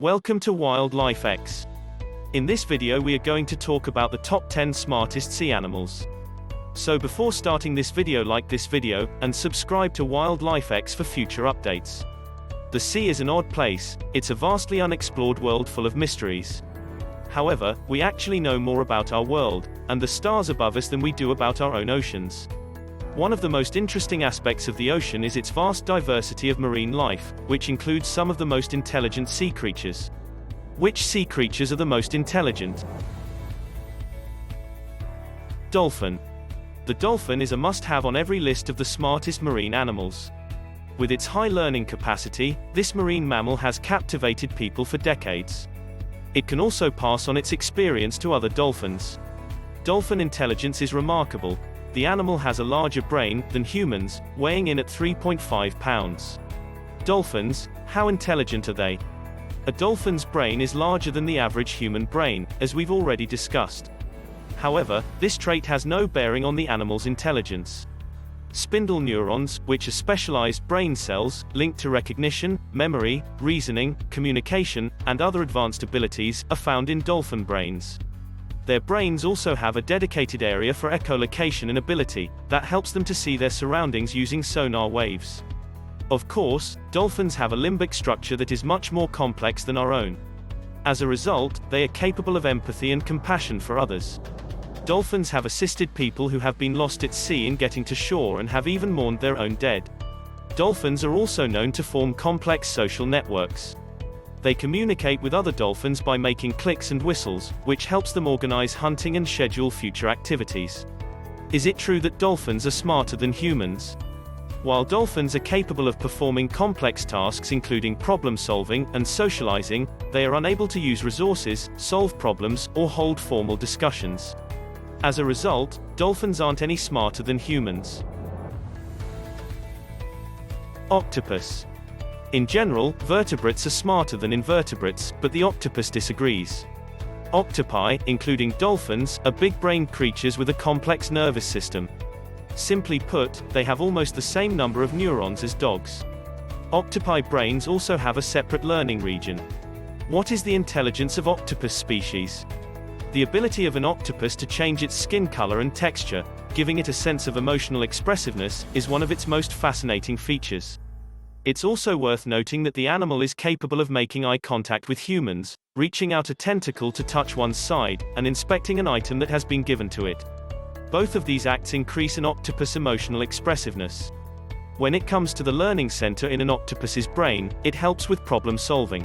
Welcome to WILDLIFEx. In this video we are going to talk about the top 10 smartest sea animals. So before starting this video, like this video, and subscribe to WILDLIFEx for future updates. The sea is an odd place, it's a vastly unexplored world full of mysteries. However, we actually know more about our world, and the stars above us than we do about our own oceans. One of the most interesting aspects of the ocean is its vast diversity of marine life, which includes some of the most intelligent sea creatures. Which sea creatures are the most intelligent? Dolphin. The dolphin is a must-have on every list of the smartest marine animals. With its high learning capacity, this marine mammal has captivated people for decades. It can also pass on its experience to other dolphins. Dolphin intelligence is remarkable. The animal has a larger brain than humans, weighing in at 3.5 pounds. Dolphins, how intelligent are they? A dolphin's brain is larger than the average human brain, as we've already discussed. However, this trait has no bearing on the animal's intelligence. Spindle neurons, which are specialized brain cells, linked to recognition, memory, reasoning, communication, and other advanced abilities, are found in dolphin brains. Their brains also have a dedicated area for echolocation and ability, that helps them to see their surroundings using sonar waves. Of course, dolphins have a limbic structure that is much more complex than our own. As a result, they are capable of empathy and compassion for others. Dolphins have assisted people who have been lost at sea in getting to shore and have even mourned their own dead. Dolphins are also known to form complex social networks. They communicate with other dolphins by making clicks and whistles, which helps them organize hunting and schedule future activities. Is it true that dolphins are smarter than humans? While dolphins are capable of performing complex tasks including problem solving and socializing, they are unable to use resources, solve problems, or hold formal discussions. As a result, dolphins aren't any smarter than humans. Octopus. In general, vertebrates are smarter than invertebrates, but the octopus disagrees. Octopi, including dolphins, are big-brained creatures with a complex nervous system. Simply put, they have almost the same number of neurons as dogs. Octopi brains also have a separate learning region. What is the intelligence of octopus species? The ability of an octopus to change its skin color and texture, giving it a sense of emotional expressiveness, is one of its most fascinating features. It's also worth noting that the animal is capable of making eye contact with humans, reaching out a tentacle to touch one's side, and inspecting an item that has been given to it. Both of these acts increase an octopus' emotional expressiveness. When it comes to the learning center in an octopus's brain, it helps with problem solving.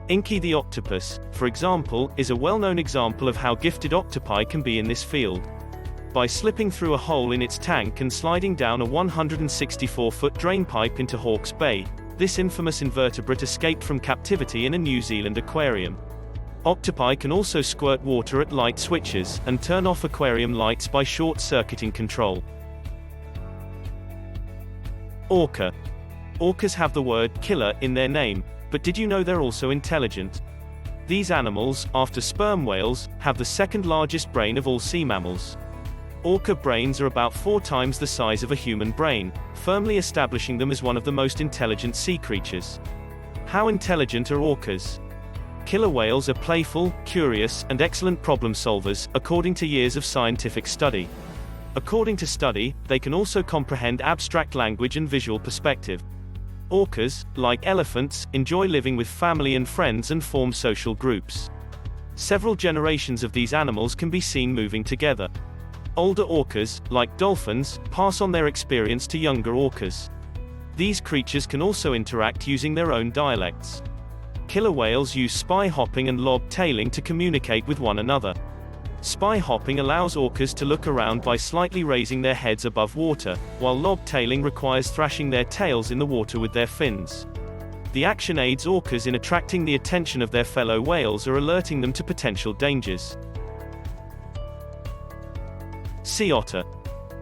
Inky the octopus, for example, is a well-known example of how gifted octopi can be in this field. By slipping through a hole in its tank and sliding down a 164-foot drainpipe into Hawke's Bay, this infamous invertebrate escaped from captivity in a New Zealand aquarium. Octopi can also squirt water at light switches, and turn off aquarium lights by short-circuiting control. Orca. Orcas have the word killer in their name, but did you know they're also intelligent? These animals, after sperm whales, have the second largest brain of all sea mammals. Orca brains are about 4 times the size of a human brain, firmly establishing them as one of the most intelligent sea creatures. How intelligent are orcas? Killer whales are playful, curious, and excellent problem solvers, according to years of scientific study. According to study, they can also comprehend abstract language and visual perspective. Orcas, like elephants, enjoy living with family and friends and form social groups. Several generations of these animals can be seen moving together. Older orcas, like dolphins, pass on their experience to younger orcas. These creatures can also interact using their own dialects. Killer whales use spy hopping and lob tailing to communicate with one another. Spy hopping allows orcas to look around by slightly raising their heads above water, while lob tailing requires thrashing their tails in the water with their fins. The action aids orcas in attracting the attention of their fellow whales or alerting them to potential dangers. Sea otter.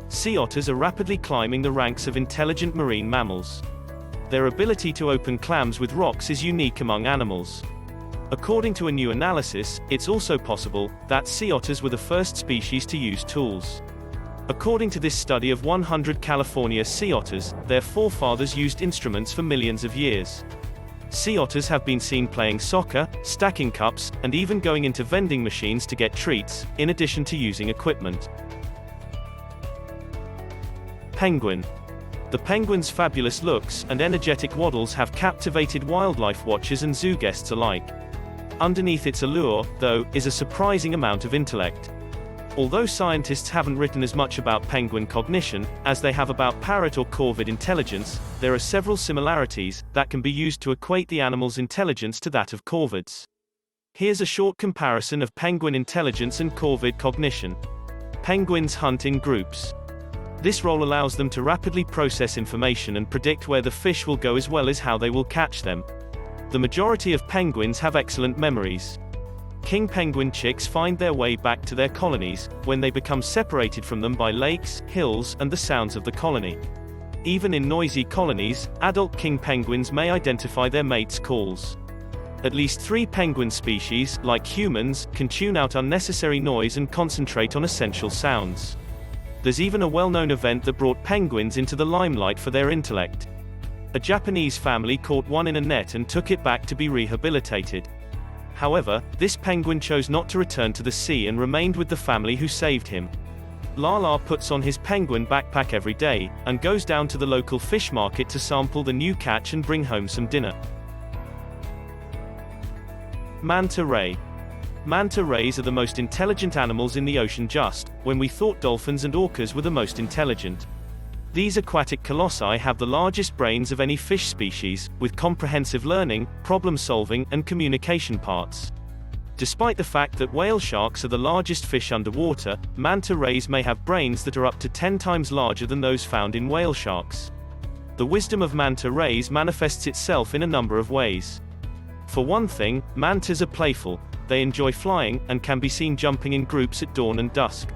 Sea otters are rapidly climbing the ranks of intelligent marine mammals. Their ability to open clams with rocks is unique among animals. According to a new analysis, it's also possible that sea otters were the first species to use tools. According to this study of 100 California sea otters, their forefathers used instruments for millions of years. Sea otters have been seen playing soccer, stacking cups, and even going into vending machines to get treats, in addition to using equipment. Penguin. The penguin's fabulous looks and energetic waddles have captivated wildlife watchers and zoo guests alike. Underneath its allure, though, is a surprising amount of intellect. Although scientists haven't written as much about penguin cognition as they have about parrot or corvid intelligence, there are several similarities that can be used to equate the animal's intelligence to that of corvids. Here's a short comparison of penguin intelligence and corvid cognition. Penguins hunt in groups. This role allows them to rapidly process information and predict where the fish will go as well as how they will catch them. The majority of penguins have excellent memories. King penguin chicks find their way back to their colonies when they become separated from them by lakes, hills, and the sounds of the colony. Even in noisy colonies, adult king penguins may identify their mates' calls. At least 3 penguin species, like humans, can tune out unnecessary noise and concentrate on essential sounds. There's even a well-known event that brought penguins into the limelight for their intellect. A Japanese family caught one in a net and took it back to be rehabilitated. However, this penguin chose not to return to the sea and remained with the family who saved him. Lala puts on his penguin backpack every day, and goes down to the local fish market to sample the new catch and bring home some dinner. Manta Ray. Manta rays are the most intelligent animals in the ocean, just when we thought dolphins and orcas were the most intelligent. These aquatic colossi have the largest brains of any fish species, with comprehensive learning, problem-solving, and communication parts. Despite the fact that whale sharks are the largest fish underwater, manta rays may have brains that are up to 10 times larger than those found in whale sharks. The wisdom of manta rays manifests itself in a number of ways. For one thing, mantas are playful. They enjoy flying, and can be seen jumping in groups at dawn and dusk.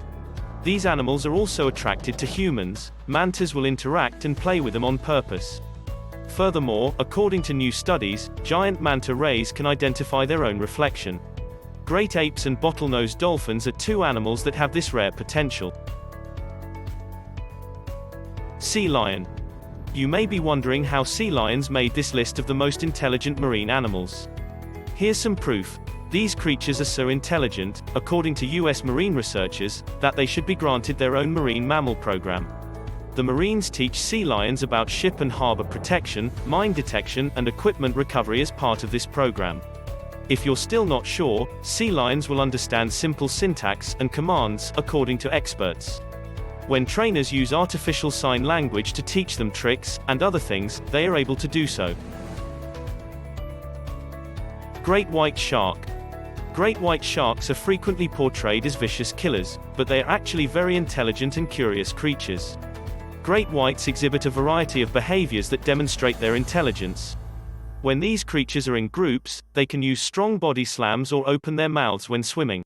These animals are also attracted to humans. Mantas will interact and play with them on purpose. Furthermore, according to new studies, giant manta rays can identify their own reflection. Great apes and bottlenose dolphins are 2 animals that have this rare potential. Sea lion. You may be wondering how sea lions made this list of the most intelligent marine animals. Here's some proof. These creatures are so intelligent, according to US marine researchers, that they should be granted their own marine mammal program. The Marines teach sea lions about ship and harbor protection, mine detection, and equipment recovery as part of this program. If you're still not sure, sea lions will understand simple syntax and commands, according to experts. When trainers use artificial sign language to teach them tricks and other things, they are able to do so. Great white shark. Great white sharks are frequently portrayed as vicious killers, but they are actually very intelligent and curious creatures. Great whites exhibit a variety of behaviors that demonstrate their intelligence. When these creatures are in groups, they can use strong body slams or open their mouths when swimming.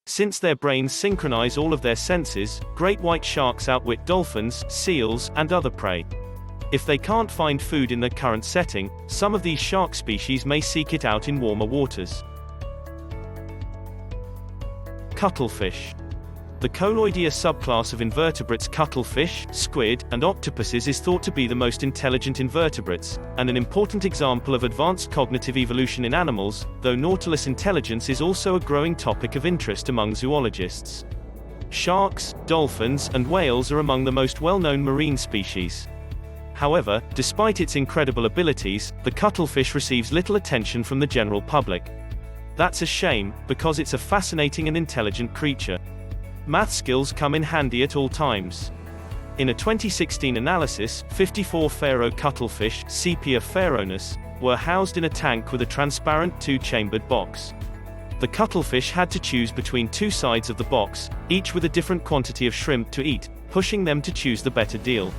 Since their brains synchronize all of their senses, great white sharks outwit dolphins, seals, and other prey. If they can't find food in their current setting, some of these shark species may seek it out in warmer waters. Cuttlefish. The Colloidea subclass of invertebrates cuttlefish, squid, and octopuses is thought to be the most intelligent invertebrates, and an important example of advanced cognitive evolution in animals, though nautilus intelligence is also a growing topic of interest among zoologists. Sharks, dolphins, and whales are among the most well-known marine species. However, despite its incredible abilities, the cuttlefish receives little attention from the general public. That's a shame, because it's a fascinating and intelligent creature. Math skills come in handy at all times. In a 2016 analysis, 54 pharaoh cuttlefish, Sepia pharaohnus, were housed in a tank with a transparent 2-chambered box. The cuttlefish had to choose between 2 sides of the box, each with a different quantity of shrimp to eat, pushing them to choose the better deal.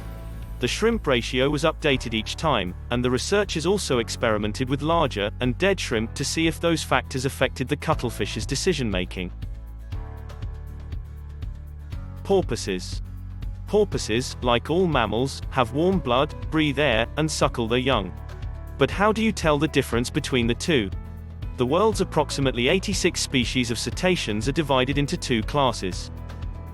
The shrimp ratio was updated each time, and the researchers also experimented with larger and dead shrimp to see if those factors affected the cuttlefish's decision-making. Porpoises. Porpoises, like all mammals, have warm blood, breathe air, and suckle their young. But how do you tell the difference between the two? The world's approximately 86 species of cetaceans are divided into 2 classes.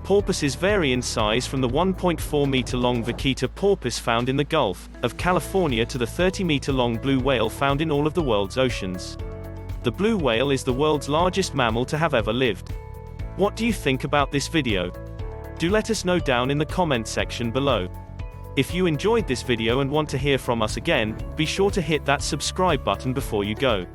Porpoises vary in size from the 1.4-meter-long vaquita porpoise found in the Gulf of California to the 30-meter-long blue whale found in all of the world's oceans. The blue whale is the world's largest mammal to have ever lived. What do you think about this video? Do let us know down in the comment section below. If you enjoyed this video and want to hear from us again, be sure to hit that subscribe button before you go.